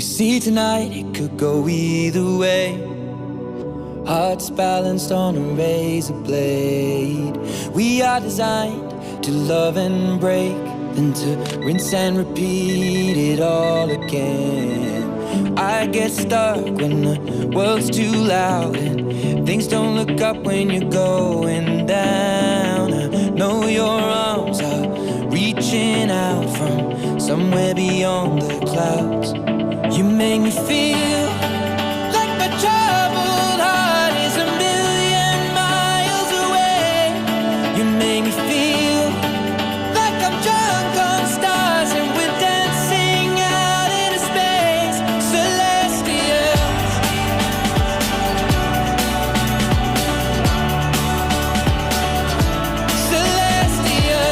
You see tonight it could go either way. Hearts balanced on a razor blade. We are designed to love and break, then to rinse and repeat it all again. I get stuck when the world's too loud and things don't look up when you're going down. I know your arms are reaching out from somewhere beyond the clouds. You make me feel like my troubled heart is a million miles away. You make me feel like I'm drunk on stars and we're dancing out into space, celestial. Celestial.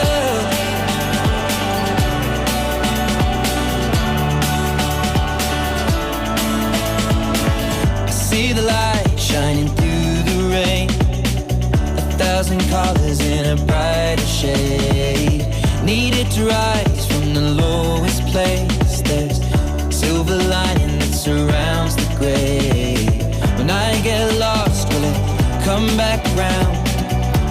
I see the light shining through the rain, 1,000 colors in a brighter shade. Needed to rise from the lowest place. There's silver lining that surrounds the gray. When I get lost, will it come back round?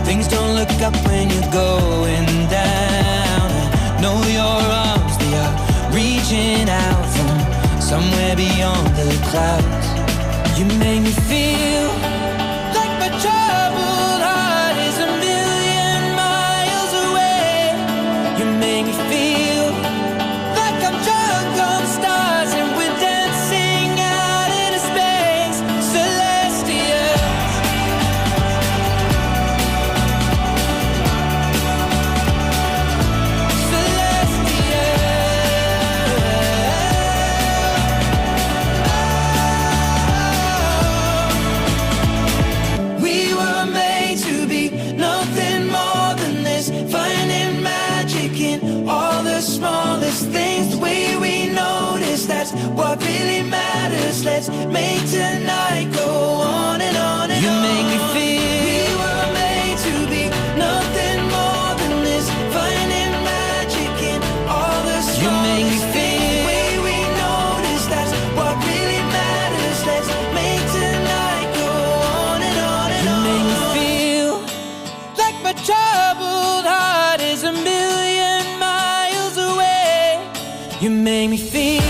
Things don't look up when you're going down. I know your arms, they are reaching out from somewhere beyond the clouds. You make me feel like my troubled heart is a million miles away. You make me feel like I'm drunk on stars and we're dancing out into space, celestial. We were made to be nothing more than this, finding magic in all the smallest things. The way we notice, that's what really matters. Let's make tonight go on and on and on. You make me feel we were made to be nothing more than this, finding magic in all the smallest things. You make me feel the way we notice, that's what really matters. Let's make tonight go on and on and on. You make me feel like my troubled heart is a million miles away. You make me feel